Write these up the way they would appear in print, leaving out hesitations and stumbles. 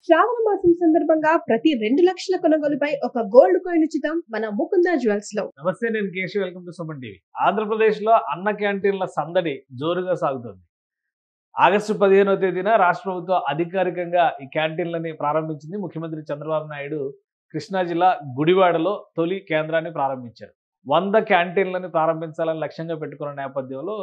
శ్రావణ మాసం సందర్భంగా ప్రతి 2 లక్షల కొనుగోలుపై ఒక గోల్డ్ కాయిన్ ఉచితం మన ముకుంద జ్యువెల్స్ లో. నమస్తే, నేను Keshav. Welcome to Suman TV. ఆంధ్రప్రదేశ్లో అన్న క్యాంటీన్ల సందడి జోరుగా సాగుతోంది. ఆగస్టు 15వ తేదీన రాష్ట్ర ప్రభుత్వం అధికారికంగా ఈ క్యాంటీన్లని ప్రారంభించింది. ముఖ్యమంత్రి చంద్రబాబు నాయుడు కృష్ణా జిల్లా గుడివాడలో తొలి కేంద్రాన్ని ప్రారంభించారు. 100 క్యాంటీన్లని ప్రారంభించాలని లక్ష్యంగా పెట్టుకున్న నేపథ్యంలో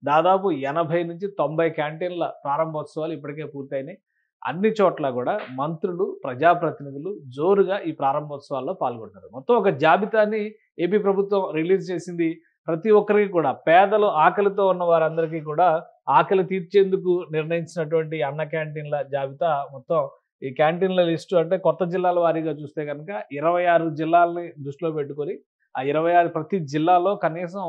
దాదాపు 80 నుంచి 90 క్యాంటీన్ల ప్రారంభోత్సవాలు ఇప్పటికే పూర్తయినాయి. అన్ని చోట్ల కూడా మంత్రులు, ప్రజాప్రతినిధులు జోరుగా ఈ ప్రారంభోత్సవాల్లో పాల్గొంటారు. మొత్తం ఒక జాబితాని ఏపీ ప్రభుత్వం రిలీజ్ చేసింది. ప్రతి ఒక్కరికి కూడా, పేదలు, ఆకలితో ఉన్న వారందరికీ కూడా ఆకలి తీర్చేందుకు నిర్ణయించినటువంటి అన్న క్యాంటీన్ల జాబితా. మొత్తం ఈ క్యాంటీన్ల లిస్టు అంటే కొత్త జిల్లాల వారీగా చూస్తే కనుక 26 జిల్లాలని దృష్టిలో పెట్టుకొని ఆ 26 ప్రతి జిల్లాలో కనీసం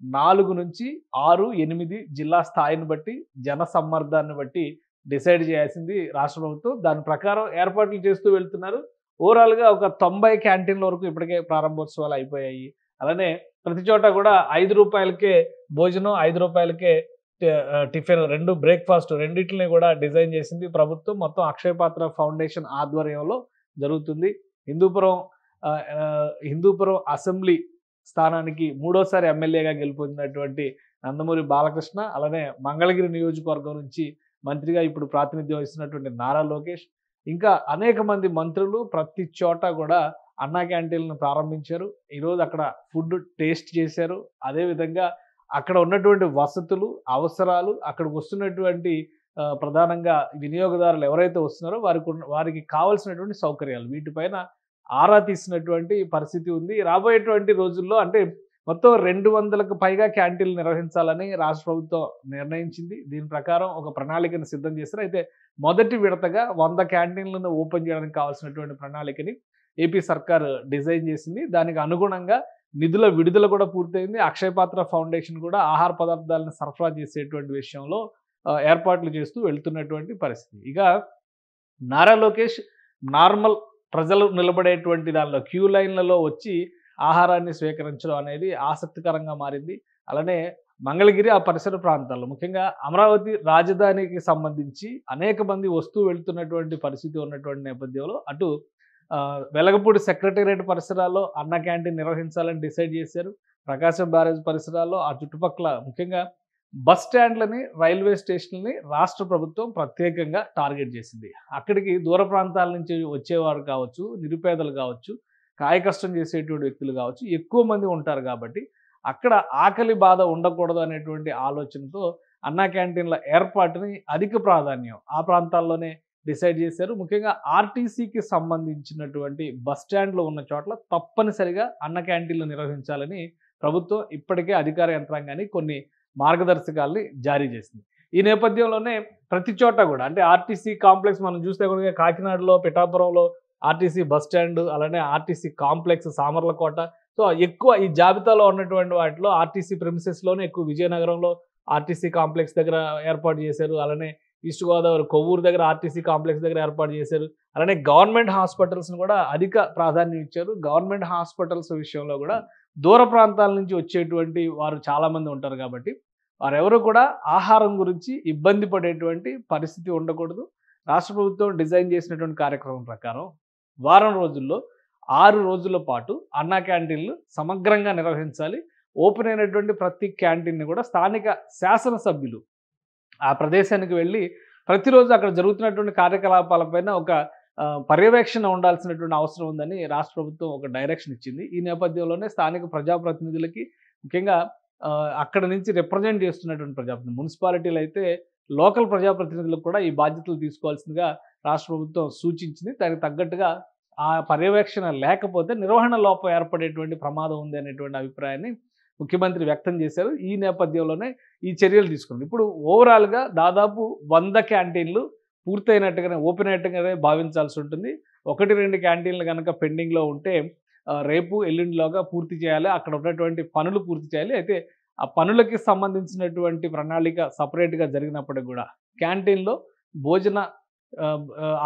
4 నుంచి 6, 8 జిల్లా స్థాయిని బట్టి, జన సమ్మర్దాన్ని బట్టి డిసైడ్ చేయాల్సింది రాష్ట్ర ప్రభుత్వం. దాని ప్రకారం ఏర్పాట్లు చేస్తూ వెళ్తున్నారు. ఓవరాల్గా ఒక 90 క్యాంటీన్ల వరకు ఇప్పటికే ప్రారంభోత్సవాలు అయిపోయాయి. అలానే ప్రతి చోట కూడా 5 రూపాయలకే భోజనం, 5 రూపాయలకే టిఫిన్, 2 బ్రేక్ఫాస్ట్, రెండింటిని కూడా డిజైన్ చేసింది ప్రభుత్వం. మొత్తం అక్షయ పాత్ర ఫౌండేషన్ ఆధ్వర్యంలో జరుగుతుంది. హిందూపురం అసెంబ్లీ స్థానానికి 3వసారి ఎమ్మెల్యేగా గెలుపొందినటువంటి నందమూరి బాలకృష్ణ, అలానే మంగళగిరి నియోజకవర్గం నుంచి మంత్రిగా ఇప్పుడు ప్రాతినిధ్యం వహిస్తున్నటువంటి నారా లోకేష్, ఇంకా అనేక మంది మంత్రులు ప్రతి చోట కూడా అన్నా క్యాంటీన్లను ప్రారంభించారు. ఈరోజు అక్కడ ఫుడ్ టేస్ట్ చేశారు. అదేవిధంగా అక్కడ ఉన్నటువంటి వసతులు, అవసరాలు, అక్కడికి వస్తున్నటువంటి ప్రధానంగా వినియోగదారులు ఎవరైతే వస్తున్నారో వారికి కావాల్సినటువంటి సౌకర్యాలు, వీటిపైన ఆరా తీసినటువంటి పరిస్థితి ఉంది. రాబోయేటువంటి రోజుల్లో అంటే మొత్తం 200కు పైగా క్యాంటీన్లు నిర్వహించాలని రాష్ట్ర ప్రభుత్వం నిర్ణయించింది. దీని ప్రకారం ఒక ప్రణాళికను సిద్ధం చేశారు. అయితే మొదటి విడతగా 100 క్యాంటీన్లను ఓపెన్ చేయడానికి కావాల్సినటువంటి ప్రణాళికని ఏపీ సర్కార్ డిజైన్ చేసింది. దానికి అనుగుణంగా నిధుల విడుదల కూడా పూర్తయింది. అక్షయ పాత్ర ఫౌండేషన్ కూడా ఆహార పదార్థాలను సరఫరా చేసేటువంటి విషయంలో ఏర్పాట్లు చేస్తూ వెళ్తున్నటువంటి పరిస్థితి. ఇక నారా లోకేష్ నార్మల్ ప్రజలు నిలబడేటువంటి దానిలో క్యూ లైన్లలో వచ్చి ఆహారాన్ని స్వీకరించడం అనేది ఆసక్తికరంగా మారింది. అలానే మంగళగిరి, ఆ పరిసర ప్రాంతాల్లో, ముఖ్యంగా అమరావతి రాజధానికి సంబంధించి అనేక మంది వస్తూ వెళ్తున్నటువంటి పరిస్థితి ఉన్నటువంటి నేపథ్యంలో అటు వెలగపూడి సెక్రటేరియట్ పరిసరాల్లో అన్న క్యాంటీన్ నిర్వహించాలని డిసైడ్ చేశారు. ప్రకాశం బ్యారేజ్ పరిసరాల్లో, ఆ చుట్టుపక్కల ముఖ్యంగా బస్ స్టాండ్లని, రైల్వే స్టేషన్లని రాష్ట్ర ప్రభుత్వం ప్రత్యేకంగా టార్గెట్ చేసింది. అక్కడికి దూర ప్రాంతాల నుంచి వచ్చేవారు కావచ్చు, నిరుపేదలు కావచ్చు, కాయ కష్టం చేసేటువంటి వ్యక్తులు కావచ్చు, ఎక్కువ మంది ఉంటారు. కాబట్టి అక్కడ ఆకలి బాధ ఉండకూడదు అనేటువంటి ఆలోచనతో అన్నా క్యాంటీన్ల ఏర్పాటుని అధిక ప్రాధాన్యం ఆ ప్రాంతాల్లోనే డిసైడ్ చేశారు. ముఖ్యంగా ఆర్టీసీకి సంబంధించినటువంటి బస్ స్టాండ్లు ఉన్న చోట్ల తప్పనిసరిగా అన్న క్యాంటీన్లు నిర్వహించాలని ప్రభుత్వం ఇప్పటికే అధికార యంత్రాంగాన్ని కొన్ని మార్గదర్శకాల్ని జారీ చేసింది. ఈ నేపథ్యంలోనే ప్రతి చోట కూడా, అంటే ఆర్టీసీ కాంప్లెక్స్ మనం చూస్తే కనుక కాకినాడలో, పిఠాపురంలో ఆర్టీసీ బస్ స్టాండ్, అలానే ఆర్టీసీ కాంప్లెక్స్, సామర్లకోట, సో ఎక్కువ ఈ జాబితాలో ఉన్నటువంటి వాటిలో ఆర్టీసీ ప్రిమిసెస్లోనే ఎక్కువ. విజయనగరంలో ఆర్టీసీ కాంప్లెక్స్ దగ్గర ఏర్పాటు చేశారు. అలానే ఈస్ట్ గోదావరి కొవ్వూరు దగ్గర ఆర్టీసీ కాంప్లెక్స్ దగ్గర ఏర్పాటు చేశారు. అలానే గవర్నమెంట్ హాస్పిటల్స్ని కూడా అధిక ప్రాధాన్యం ఇచ్చారు. గవర్నమెంట్ హాస్పిటల్స్ విషయంలో కూడా దూర ప్రాంతాల నుంచి వచ్చేటువంటి వారు చాలామంది ఉంటారు. కాబట్టి వారెవరు కూడా ఆహారం గురించి ఇబ్బంది పడేటువంటి పరిస్థితి ఉండకూడదు. రాష్ట్ర ప్రభుత్వం డిజైన్ చేసినటువంటి కార్యక్రమం ప్రకారం వారం రోజుల్లో 6 రోజుల పాటు అన్నా క్యాంటీన్లు సమగ్రంగా నిర్వహించాలి. ఓపెన్ అయినటువంటి ప్రతి క్యాంటీన్ని కూడా స్థానిక శాసనసభ్యులు ఆ ప్రదేశానికి వెళ్ళి ప్రతిరోజు అక్కడ జరుగుతున్నటువంటి కార్యకలాపాలపైన ఒక పర్యవేక్షణ ఉండాల్సినటువంటి అవసరం ఉందని రాష్ట్ర ప్రభుత్వం ఒక డైరెక్షన్ ఇచ్చింది. ఈ నేపథ్యంలోనే స్థానిక ప్రజాప్రతినిధులకి, ముఖ్యంగా అక్కడ నుంచి రిప్రజెంట్ చేస్తున్నటువంటి ప్రజాప్రతినిధులు, మున్సిపాలిటీలు అయితే లోకల్ ప్రజాప్రతినిధులకు కూడా ఈ బాధ్యతలు తీసుకోవాల్సిందిగా రాష్ట్ర ప్రభుత్వం సూచించింది. దానికి తగ్గట్టుగా ఆ పర్యవేక్షణ లేకపోతే నిర్వహణ లోపం ఏర్పడేటువంటి ప్రమాదం ఉంది అనేటువంటి అభిప్రాయాన్ని ముఖ్యమంత్రి వ్యక్తం చేశారు. ఈ నేపథ్యంలోనే ఈ చర్యలు తీసుకుంది. ఇప్పుడు ఓవరాల్గా దాదాపు 100 క్యాంటీన్లు పూర్తయినట్టుగానే, ఓపెన్ అయినట్టుగానే భావించాల్సి ఉంటుంది. 1-2 క్యాంటీన్లు కనుక పెండింగ్లో ఉంటే రేపు ఎల్లుండిలోగా పూర్తి చేయాలి. అక్కడ ఉన్నటువంటి పనులు పూర్తి చేయాలి. అయితే ఆ పనులకి సంబంధించినటువంటి ప్రణాళిక సపరేట్గా జరిగినప్పటికి కూడా క్యాంటీన్లో భోజన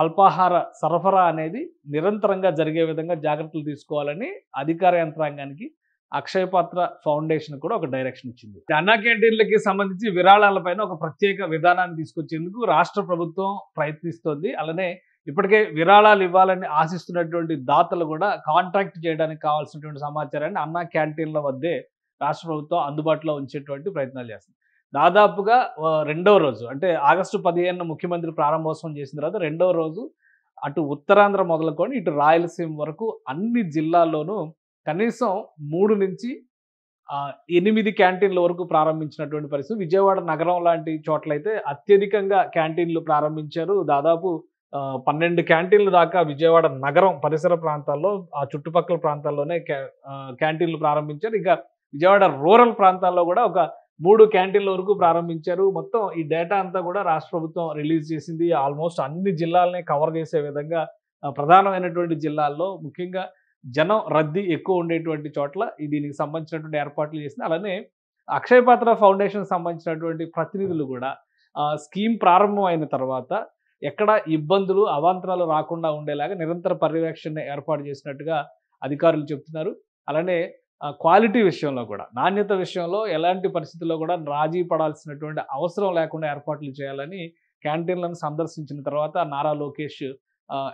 అల్పాహార సరఫరా అనేది నిరంతరంగా జరిగే విధంగా జాగ్రత్తలు తీసుకోవాలని అధికార యంత్రాంగానికి అక్షయ పాత్ర ఫౌండేషన్ కూడా ఒక డైరెక్షన్ ఇచ్చింది. అన్నా క్యాంటీన్లకి సంబంధించి విరాళాలపైన ఒక ప్రత్యేక విధానాన్ని తీసుకొచ్చేందుకు రాష్ట్ర ప్రభుత్వం ప్రయత్నిస్తోంది. అలానే ఇప్పటికే విరాళాలు ఇవ్వాలని ఆశిస్తున్నటువంటి దాతలు కూడా కాంటాక్ట్ చేయడానికి కావాల్సినటువంటి సమాచారాన్ని అన్నా క్యాంటీన్ల వద్దే రాష్ట్ర ప్రభుత్వం అందుబాటులో ఉంచేటువంటి ప్రయత్నాలు చేస్తుంది. దాదాపుగా రెండవ రోజు అంటే ఆగస్టు 15న ముఖ్యమంత్రి ప్రారంభోత్సవం చేసిన తర్వాత రెండవ రోజు అటు ఉత్తరాంధ్ర మొదలుకొని ఇటు రాయలసీమ వరకు అన్ని జిల్లాల్లోనూ కనీసం 3 నుంచి 8 క్యాంటీన్ల వరకు ప్రారంభించినటువంటి పరిస్థితి. విజయవాడ నగరం లాంటి చోట్లయితే అత్యధికంగా క్యాంటీన్లు ప్రారంభించారు. దాదాపు 12 క్యాంటీన్ల దాకా విజయవాడ నగరం పరిసర ప్రాంతాల్లో ఆ చుట్టుపక్కల ప్రాంతాల్లోనే క్యాంటీన్లు ప్రారంభించారు. ఇక విజయవాడ రూరల్ ప్రాంతాల్లో కూడా ఒక 3 క్యాంటీన్ల వరకు ప్రారంభించారు. మొత్తం ఈ డేటా అంతా కూడా రాష్ట్ర ప్రభుత్వం రిలీజ్ చేసింది. ఆల్మోస్ట్ అన్ని జిల్లాలని కవర్ చేసే విధంగా ప్రధానమైనటువంటి జిల్లాల్లో ముఖ్యంగా జనం రద్దీ ఎక్కువ ఉండేటువంటి చోట్ల దీనికి సంబంధించినటువంటి ఏర్పాట్లు చేసింది. అలానే అక్షయ పాత్ర ఫౌండేషన్ సంబంధించినటువంటి ప్రతినిధులు కూడా స్కీమ్ ప్రారంభం అయిన తర్వాత ఎక్కడ ఇబ్బందులు అవాంతరాలు రాకుండా ఉండేలాగా నిరంతర పర్యవేక్షణ ఏర్పాటు చేసినట్టుగా అధికారులు చెప్తున్నారు. అలానే క్వాలిటీ విషయంలో కూడా నాణ్యత విషయంలో ఎలాంటి పరిస్థితుల్లో కూడా రాజీ పడాల్సినటువంటి అవసరం లేకుండా ఏర్పాట్లు చేయాలని క్యాంటీన్లను సందర్శించిన తర్వాత నారా లోకేష్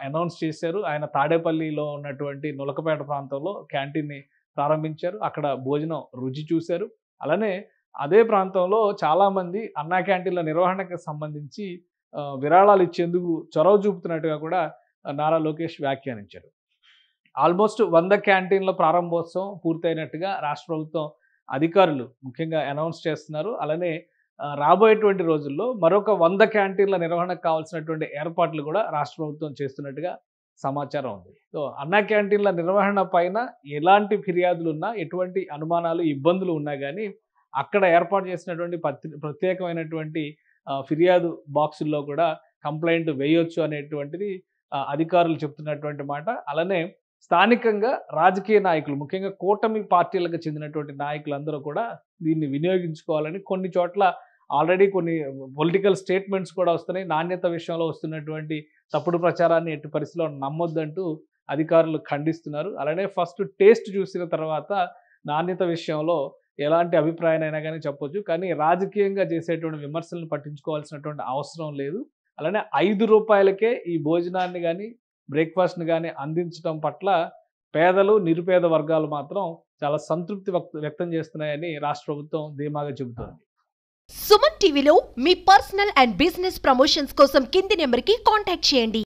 అనౌన్స్ చేశారు. ఆయన తాడేపల్లిలో ఉన్నటువంటి నులకపేట ప్రాంతంలో క్యాంటీన్ని ప్రారంభించారు. అక్కడ భోజనం రుచి చూశారు. అలానే అదే ప్రాంతంలో చాలామంది అన్నా క్యాంటీన్ల నిర్వహణకు సంబంధించి విరాళాలు ఇచ్చేందుకు చొరవ చూపుతున్నట్టుగా కూడా నారా లోకేష్ వ్యాఖ్యానించారు. ఆల్మోస్ట్ 100 క్యాంటీన్ల ప్రారంభోత్సవం పూర్తయినట్టుగా రాష్ట్ర ప్రభుత్వం అధికారులు ముఖ్యంగా అనౌన్స్ చేస్తున్నారు. అలానే రాబోయేటువంటి రోజుల్లో మరొక 100 క్యాంటీన్ల నిర్వహణకు కావాల్సినటువంటి ఏర్పాట్లు కూడా రాష్ట్ర ప్రభుత్వం చేస్తున్నట్టుగా సమాచారం ఉంది. సో అన్నా క్యాంటీన్ల నిర్వహణ పైన ఎలాంటి ఫిర్యాదులు ఉన్నా, ఎటువంటి అనుమానాలు ఇబ్బందులు ఉన్నా కానీ అక్కడ ఏర్పాటు చేసినటువంటి ప్రత్యేకమైనటువంటి ఫిర్యాదు బాక్సుల్లో కూడా కంప్లైంట్ వేయొచ్చు అనేటువంటిది అధికారులు చెప్తున్నటువంటి మాట. అలానే స్థానికంగా రాజకీయ నాయకులు ముఖ్యంగా కూటమి పార్టీలకు చెందినటువంటి నాయకులందరూ కూడా దీన్ని వినియోగించుకోవాలని కొన్ని చోట్ల ఆల్రెడీ కొన్ని పొలిటికల్ స్టేట్మెంట్స్ కూడా వస్తున్నాయి. నాణ్యత విషయంలో వస్తున్నటువంటి తప్పుడు ప్రచారాన్ని ఎట్టి పరిస్థితిలో నమ్మొద్దంటూ అధికారులు ఖండిస్తున్నారు. అలానే ఫస్ట్ టేస్ట్ చూసిన తర్వాత నాణ్యత విషయంలో ఎలాంటి అభిప్రాయాన్నైనా కానీ చెప్పొచ్చు, కానీ రాజకీయంగా చేసేటువంటి విమర్శలను పట్టించుకోవాల్సినటువంటి అవసరం లేదు. అలానే 5 రూపాయలకే ఈ భోజనాన్ని కానీ బ్రేక్ఫాస్ట్ని కానీ అందించడం పట్ల పేదలు నిరుపేద వర్గాలు మాత్రం చాలా సంతృప్తి వ్యక్తం చేస్తున్నాయని రాష్ట్ర ప్రభుత్వం ధీమాగా చెబుతోంది. సుమన్ టీవీలో మీ పర్సనల్ అండ్ బిజినెస్ ప్రమోషన్స్ కోసం కింది నెంబర్కి కాంటాక్ట్ చేయండి.